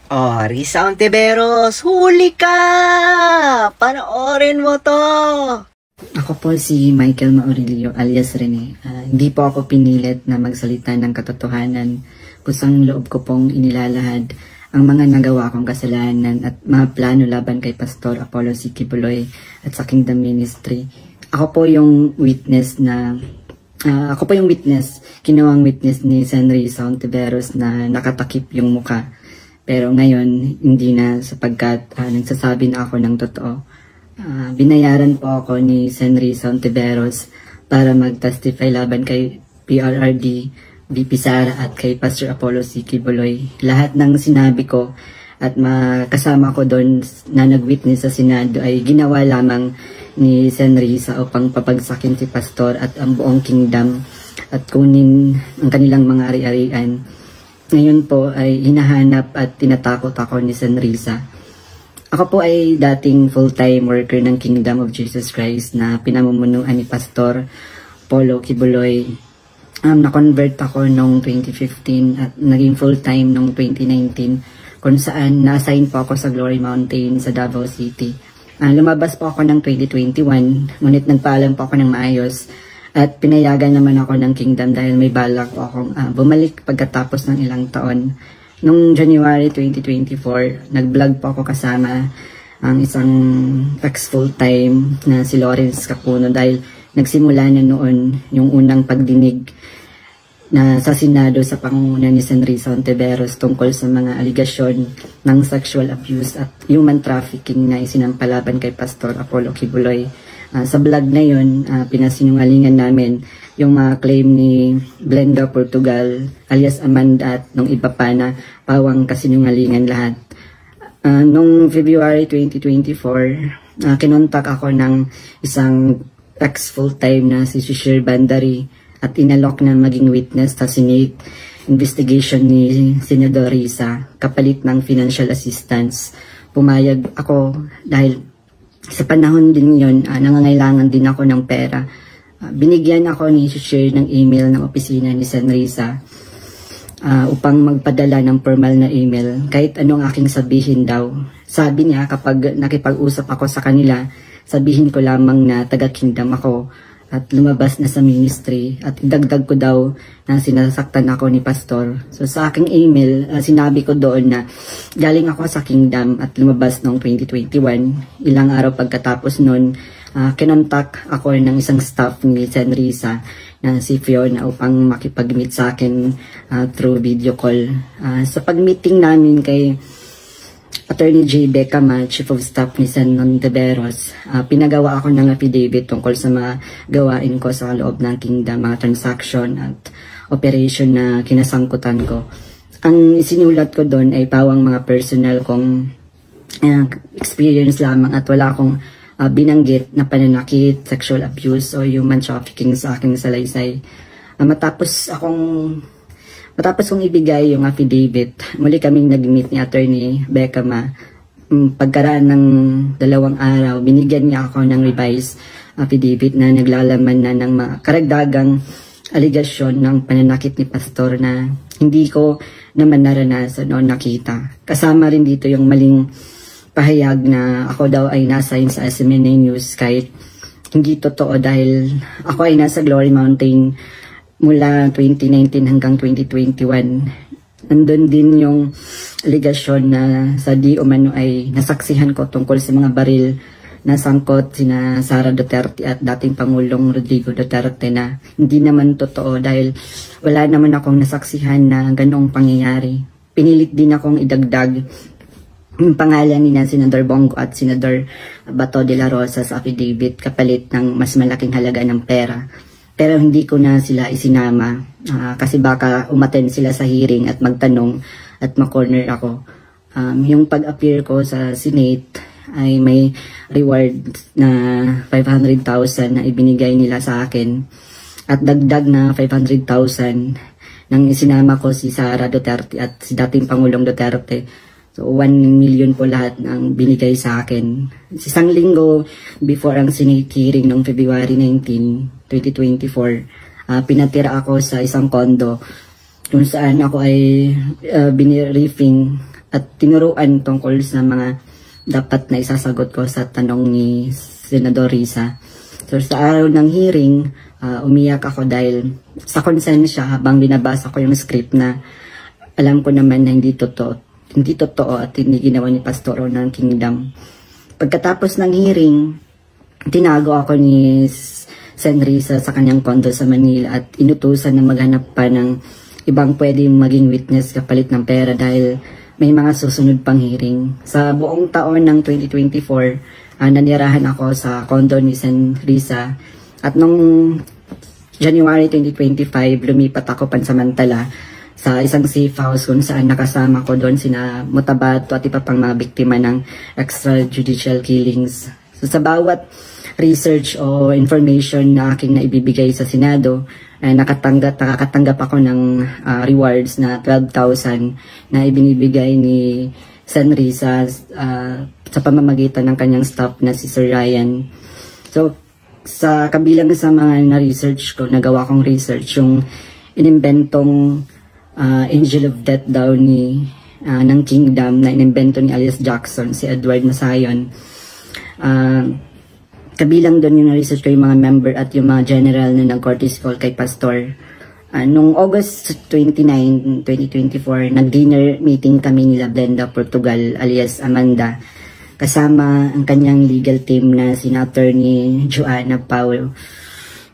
Oh, Risa Ontiveros, huli ka! Panoorin mo to! Ako po si Michael Maurilio alias Rene. Hindi po ako pinilit na magsalita ng katotohanan. Kusang loob ko pong inilalahad ang mga nagawa kong kasalanan at mga plano laban kay Pastor Apollo C. Quiboloy at sa Kingdom Ministry. Ako po yung witness, kinuwang witness ni Sen. Risa Ontiveros na nakatakip yung muka. Pero ngayon, hindi na sapagkat nagsasabi na ako ng totoo. Binayaran po ako ni Sen. Risa Ontiveros para mag-testify laban kay PRRD, VP Sara at kay Pastor Apollo C. Quiboloy. Lahat ng sinabi ko at kasama ko doon na nag-witness sa Senado ay ginawa lamang ni Sen. Risa upang papagsakin si Pastor at ang buong kingdom at kunin ang kanilang mga ari-arian. Ngayon po ay hinahanap at tinatakot ako ni Sen. Risa. Ako po ay dating full-time worker ng Kingdom of Jesus Christ na pinamumunuan ni Pastor Apollo Quiboloy. Na-convert ako noong 2015 at naging full-time noong 2019 kung saan na-assign po ako sa Glory Mountain sa Davao City. Lumabas po ako ng 2021, ngunit nagpaalam po ako ng maayos. At pinayagan naman ako ng Kingdom dahil may balak po akong bumalik pagkatapos ng ilang taon. Noong January 2024, nag-vlog po ako kasama ang isang ex-full-time na si Lawrence Capuno dahil nagsimula na noon yung unang pagdinig na sa Senado sa pangunguna ni Sen. Risa Ontiveros tungkol sa mga aligasyon ng sexual abuse at human trafficking na isinampalaban kay Pastor Apollo Quiboloy. Sa vlog na yun, pinasinungalingan namin yung mga claim ni Blenda Portugal alias Amanda at nung iba pa na pawang kasinungalingan lahat. Noong February 2024, kinontak ako ng isang ex-full-time na si Shishir Bandari at inalok na maging witness sa Senate investigation ni Senador Risa kapalit ng financial assistance. Pumayag ako dahil sa panahon din yun, nangangailangan din ako ng pera. Binigyan ako ni Shishir ng email ng opisina ni Sen. Risa upang magpadala ng formal na email kahit anong aking sabihin daw. Sabi niya kapag nakipag-usap ako sa kanila, sabihin ko lamang na taga-kingdom ako at lumabas na sa ministry at idagdag ko daw na sinasaktan ako ni Pastor. So sa aking email, sinabi ko doon na galing ako sa kingdom at lumabas noong 2021. Ilang araw pagkatapos noon, kinontak ako ng isang staff ni Sen. Risa na si Fiona upang makipag-meet sa akin through video call. Sa pag-meeting namin kay Attorney J. Becama, Chief of Staff ni Sen. Ontiveros, pinagawa ako ng affidavit tungkol sa mga gawain ko sa loob ng kingdom, mga transaction at operation na kinasangkutan ko. Ang isinulat ko doon ay pawang mga personal kong experience lamang at wala akong binanggit na pananakit, sexual abuse o human trafficking sa aking salaysay. Matapos kong ibigay yung affidavit, muli kaming nag-meet ni Attorney Becama. Pagkaraan ng 2 araw, binigyan niya ako ng revised affidavit na naglalaman na ng mga karagdagang aligasyon ng pananakit ni Pastor na hindi ko naman naranasan o nakita. Kasama rin dito yung maling pahayag na ako daw ay nasa-assign sa SMNA News kahit hindi totoo dahil ako ay nasa Glory Mountain mula 2019 hanggang 2021. Nandun din yung aligasyon na sa di umano ay nasaksihan ko tungkol sa mga baril na sangkot sina Sara Duterte at dating Pangulong Rodrigo Duterte na hindi naman totoo dahil wala naman akong nasaksihan na ganoong pangyayari. Pinilit din akong idagdag yung pangalan ni Senador Bongo at Senador Bato de la Rosa sa affidavit kapalit ng mas malaking halaga ng pera. Pero hindi ko na sila isinama kasi baka umattend sila sa hearing at magtanong at makorner ako. Yung pag-appear ko sa Senate ay may reward na 500,000 na ibinigay nila sa akin at dagdag na 500,000 nang isinama ko si Sara Duterte at si dating Pangulong Duterte. So 1 million po lahat ng binigay sa akin. Isang linggo before ang Senate hearing noong February 19, 2024, pinatira ako sa isang condo kung saan ako ay biniriefing at tinuruan tungkol sa mga dapat na isasagot ko sa tanong ni Senador Risa. So sa araw ng hearing, umiyak ako dahil sa konsensya habang binabasa ko yung script na alam ko naman na hindi totoo at hindi ginawa ni Pastor ng Kingdom. Pagkatapos ng hearing, tinago ako ni Sen Risa sa kanyang condo sa Manila at inutusan na maghanap pa ng ibang pwedeng maging witness kapalit ng pera dahil may mga susunod pang hearing. Sa buong taon ng 2024, nanirahan ako sa condo ni Sen Risa at nung January 2025, lumipat ako pansamantala sa isang safe house kung saan nakasama ko doon sina Mutabato at iba pang mga biktima ng extrajudicial killings. So sa bawat research o information na aking naibibigay sa Senado, nakakatanggap ako ng rewards na 12,000 na ibinibigay ni Sen Risa sa pamamagitan ng kanyang staff na si Sir Ryan. So sa kabilang sa mga na-research ko, nagawa kong research, yung inimbentong Angel of Death daw ng Kingdom na inimbento ni alias Jackson, si Edward Masayon. Kabilang doon yung na-research ko yung mga member at yung mga general na nag-courtesy call kay Pastor. Noong August 29, 2024, nag-dinner meeting kami nila Blenda Portugal alias Amanda, kasama ang kanyang legal team na sina Attorney Joanna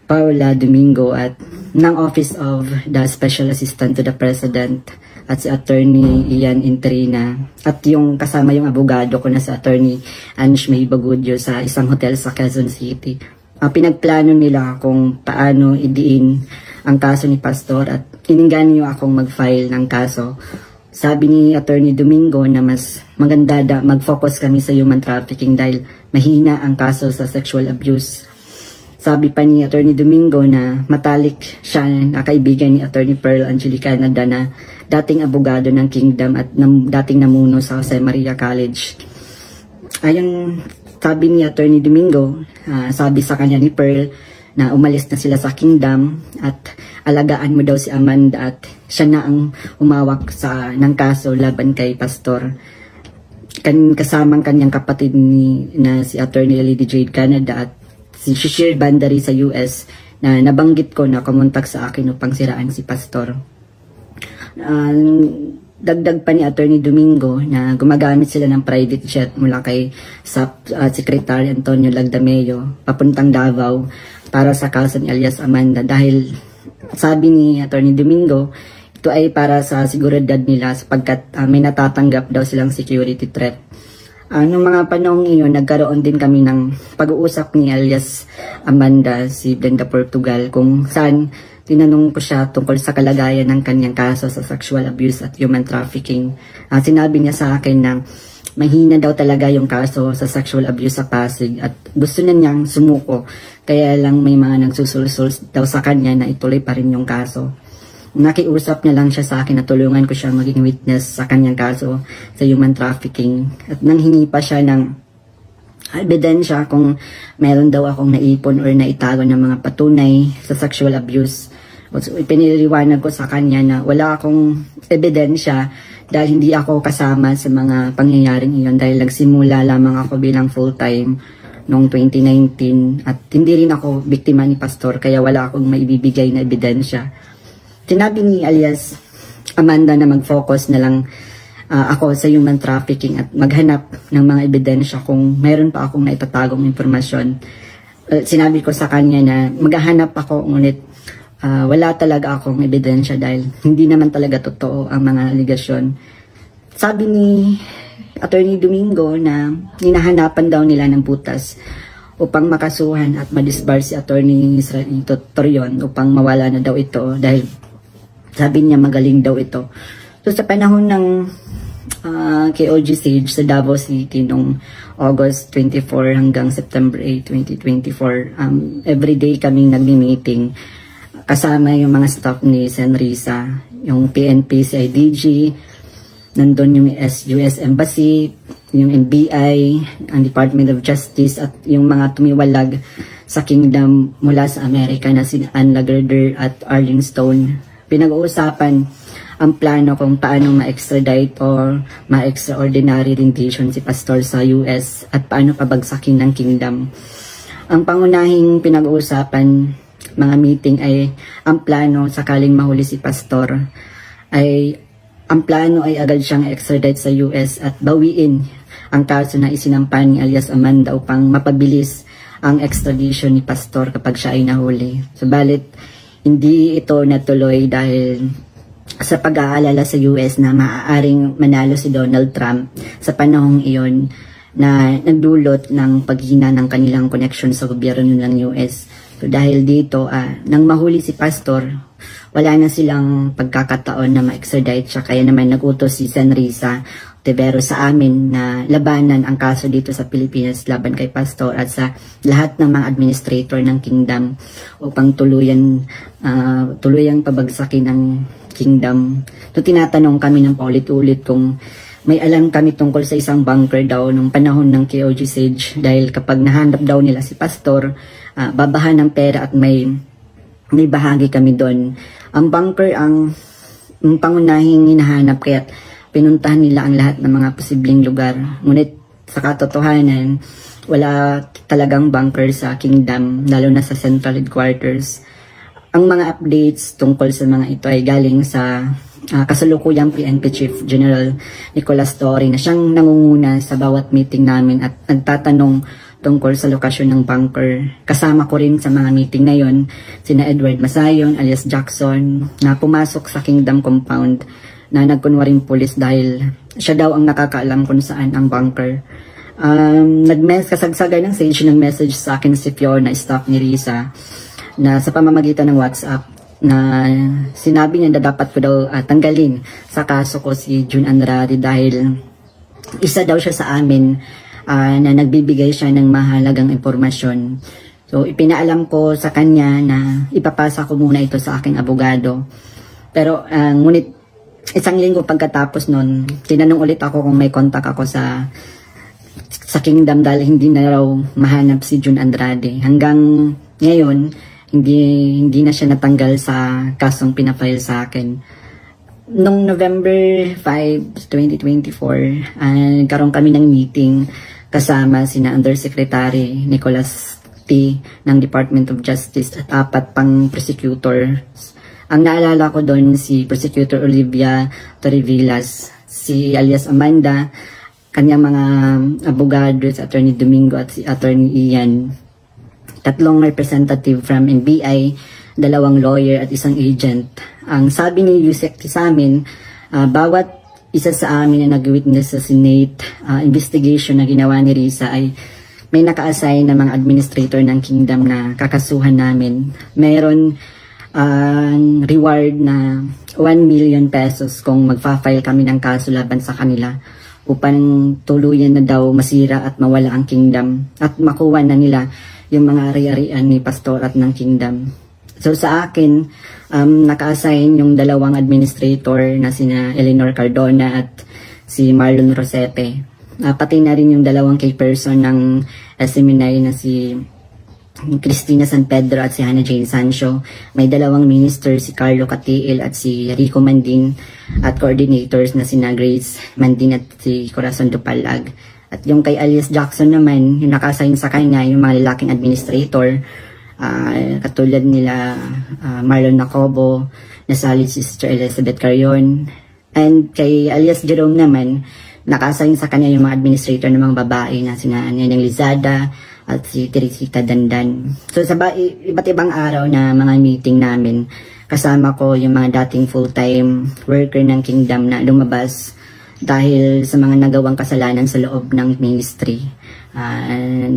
Paula Domingo at ng Office of the Special Assistant to the President at si Attorney Ian Interina at yung kasama yung abogado ko na si Attorney Ange May Bagudio sa isang hotel sa Quezon City. Pinagplano nila kung paano idiin ang kaso ni Pastor at ininggan niyo akong mag-file ng kaso. Sabi ni Attorney Domingo na mas maganda mag-focus kami sa human trafficking dahil mahina ang kaso sa sexual abuse. Sabi pa ni Attorney Domingo na matalik siya na kaibigan ni Attorney Pearl Angelica na dating abogado ng Kingdom at dating namuno sa Jose Maria College. Ayon sabi ni Attorney Domingo, sabi sa kanya ni Pearl na umalis na sila sa Kingdom at alagaan mo daw si Amanda at siya na ang umawak ng kaso laban kay Pastor. Kasamang kanyang kapatid na si Attorney Lady Jade Canada at si Shishir Bandari sa US na nabanggit ko na kumontak sa akin upang siraan si Pastor. Dagdag pa ni Attorney Domingo na gumagamit sila ng private jet mula kay Secretary Antonio Lagdameo papuntang Davao para sa kaso ni alias Amanda dahil sabi ni Attorney Domingo ito ay para sa seguridad nila sapagkat may natatanggap daw silang security threat. Noong mga panahong iyon, nagkaroon din kami ng pag-uusap ni alias Amanda, si Blenda Portugal, kung saan tinanong ko siya tungkol sa kalagayan ng kanyang kaso sa sexual abuse at human trafficking. Sinabi niya sa akin na mahina daw talaga yung kaso sa sexual abuse sa Pasig at gusto na niyang sumuko. Kaya lang may mga nagsusulsul daw sa kanya na ituloy pa rin yung kaso. Nakiusap niya lang siya sa akin na tulungan ko siya maging witness sa kanyang kaso sa human trafficking. At nanghingi pa siya ng ebidensya kung meron daw akong naipon or naitago ng mga patunay sa sexual abuse. So, ipiniliwanag ko sa kanya na wala akong ebidensya dahil hindi ako kasama sa mga pangyayaring iyon dahil nagsimula lamang ako bilang full-time noong 2019 at hindi rin ako biktima ni Pastor kaya wala akong maibibigay na ebidensya. Sinabi ni alias Amanda na mag-focus na lang ako sa human trafficking at maghanap ng mga ebidensya kung mayroon pa akong naitatagong impormasyon. Sinabi ko sa kanya na maghahanap ako ngunit wala talaga akong ebidensya dahil hindi naman talaga totoo ang mga aligasyon. Sabi ni Attorney Domingo na hinahanapan daw nila ng butas upang makasuhan at madisbar si Attorney Israelito Torion upang mawala na daw ito dahil sabi niya magaling daw ito. So sa panahon ng KOG Sage sa Davao City noong August 24 hanggang September 8, 2024, everyday kaming nagmi-meeting kasama yung mga staff ni Sen Risa, yung PNP, CIDG, nandun yung US Embassy, yung NBI, ang Department of Justice at yung mga tumiwalag sa Kingdom mula sa Amerika na si Ann Lagarder at Arling Stone. Pinag-uusapan ang plano kung paano ma-extradite or ma-extraordinary rendition si Pastor sa US at paano pabagsakin ng kingdom. Ang pangunahing pinag-uusapan mga meeting ay ang plano sakaling mahuli si Pastor ay ang plano ay agad siyang extradite sa US at bawiin ang kaso na isinampa ni alias Amanda upang mapabilis ang extradition ni Pastor kapag siya ay nahuli. Subalit, hindi ito natuloy dahil sa pag-aalala sa US na maaaring manalo si Donald Trump sa panahong iyon na nagdulot ng paghina ng kanilang connection sa gobyerno ng US. So dahil dito, nang mahuli si Pastor, wala na silang pagkakataon na ma-extradite siya. Kaya naman nagutos si Sen. Risa Ontiveros sa amin na labanan ang kaso dito sa Pilipinas laban kay Pastor at sa lahat ng mga administrator ng kingdom upang tuluyang pabagsakin ng kingdom. So tinatanong kami ng paulit-ulit kung may alam kami tungkol sa isang bunker daw nung panahon ng KOG Siege dahil kapag nahanap daw nila si Pastor, babahan ng pera at may bahagi kami doon. Ang bunker ang pangunahing hinahanap kaya pinuntahan nila ang lahat ng mga posibleng lugar. Ngunit sa katotohanan, wala talagang bunker sa kingdom, lalo na sa central headquarters. Ang mga updates tungkol sa mga ito ay galing sa kasalukuyang PNP Chief General Nicolas Torre na siyang nangunguna sa bawat meeting namin at nagtatanong tungkol sa lokasyon ng bunker. Kasama ko rin sa mga meeting na yon sina Edward Masayon alias Jackson na pumasok sa Kingdom Compound na nagkunwaring pulis dahil siya daw ang nakakaalam kung saan ang bunker. Kasagsagan ng Sage ng message sa akin si Fiona, staff ni Risa, na sa pamamagitan ng WhatsApp na sinabi niya na dapat ko daw tanggalin sa kaso ko si June Andrade dahil isa daw siya sa amin na nagbibigay siya ng mahalagang impormasyon. So ipinaalam ko sa kanya na ipapasa ko muna ito sa aking abogado. Pero ngunit isang linggo pagkatapos nun, tinanong ulit ako kung may contact ako sa kingdom dahil hindi na raw mahanap si June Andrade. Hanggang ngayon, hindi na siya natanggal sa kasong pinafile sa akin. Noong November 5, 2024, nagkaroon kami ng meeting kasama sina Undersecretary Nicolas T. ng Department of Justice at 4 pang prosecutors. Ang naalala ko doon si Prosecutor Olivia Torrevillas, si alias Amanda, kanyang mga abogado, si Attorney Domingo at si Attorney Ian, 3 representative from NBI, 2 lawyer at 1 agent. Ang sabi ni Yusek sa amin, bawat isa sa amin na nag-witness sa Senate investigation na ginawa ni Risa ay may naka-assign na mga administrator ng kingdom na kakasuhan namin. Mayroon reward na 1 million pesos kung magfa-file kami ng kaso laban sa kanila upang tuluyan na daw masira at mawala ang kingdom at makuha na nila yung mga ari-arian ni Pastor at ng kingdom. So sa akin, naka-assign yung 2 administrator na sina Eleanor Cardona at si Marlon Rosepe. Pati na rin yung 2 key person ng SMNI na si Cristina San Pedro at si Hannah Jane Sancho. May 2 minister, si Carlo Catiel at si Rico Mandin, at coordinators na sina Grace Mandin at si Corazon Dupalag. At yung kay alias Jackson naman, yung naka-assign sa kanya, yung mga lalaking administrator, katulad nila Marlon Nacobo, nasali si Sister Elizabeth Carion, and kay alias Jerome naman, naka-assign sa kanya yung mga administrator ng mga babae na sina Neneng Lizada at si Teresita Dandan. So sa iba't ibang araw na mga meeting namin, kasama ko yung mga dating full-time worker ng kingdom na lumabas dahil sa mga nagawang kasalanan sa loob ng ministry.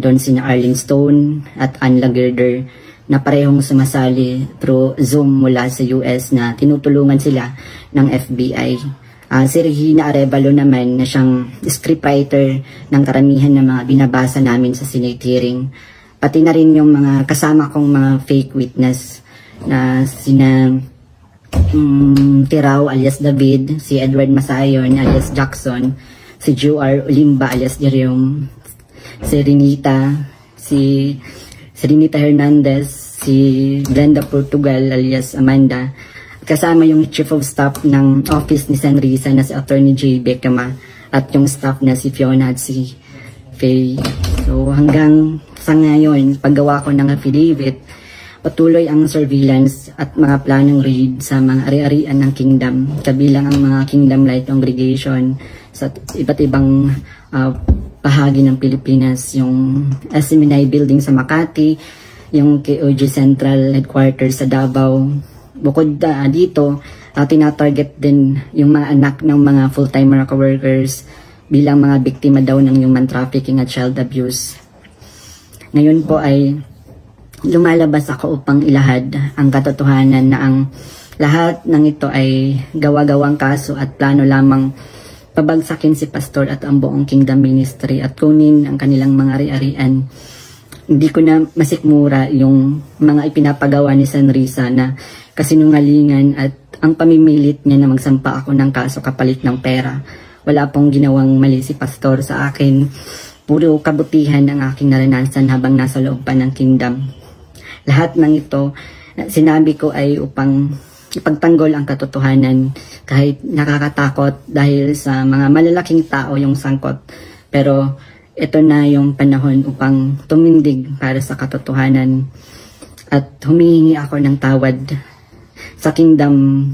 Doon sina Arlene Stone at Ann Lagerder na parehong sumasali through Zoom mula sa US na tinutulungan sila ng FBI. Si Regina Arevalo naman na siyang scriptwriter ng karamihan ng mga binabasa namin sa Senate hearing. Pati na rin yung mga kasama kong mga fake witness na sina Tirao alias David, si Edward Masayon alias Jackson, si Joar Olimba alias Jerome, si Renita Hernandez, si Glenda Portugal alias Amanda, kasama yung chief of staff ng office ni Senrisa na si Attorney J. Becama at yung staff na si Fiona at si Faye. So hanggang sa ngayon, paggawa ko ng affidavit, patuloy ang surveillance at mga planong raid sa mga ari-arian ng kingdom, kabilang ang mga Kingdom Light Congregation sa iba't ibang bahagi ng Pilipinas, yung SMNI building sa Makati, yung KOG Central Headquarters sa Davao. Bukod dito, tinatarget din yung mga anak ng mga full-time workers bilang mga biktima daw ng human trafficking at child abuse. Ngayon po ay lumalabas ako upang ilahad ang katotohanan na ang lahat ng ito ay gawa-gawang kaso at plano lamang pabagsakin si Pastor at ang buong Kingdom Ministry at kunin ang kanilang mga ari-arian. Hindi ko na masikmura yung mga ipinapagawa ni Senrisa na kasinungalingan at ang pamimilit niya na magsampa ako ng kaso kapalit ng pera. Wala pong ginawang mali si Pastor sa akin. Puro kabutihan ang aking naranasan habang nasa loob pa ng kingdom. Lahat ng ito, sinabi ko ay upang ipagtanggol ang katotohanan kahit nakakatakot dahil sa mga malalaking tao yung sangkot. Pero ito na yung panahon upang tumindig para sa katotohanan at humihingi ako ng tawad sa kingdom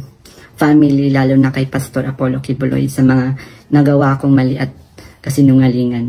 family, lalo na kay Pastor Apollo Kibuloy sa mga nagawa kong mali at kasinungalingan.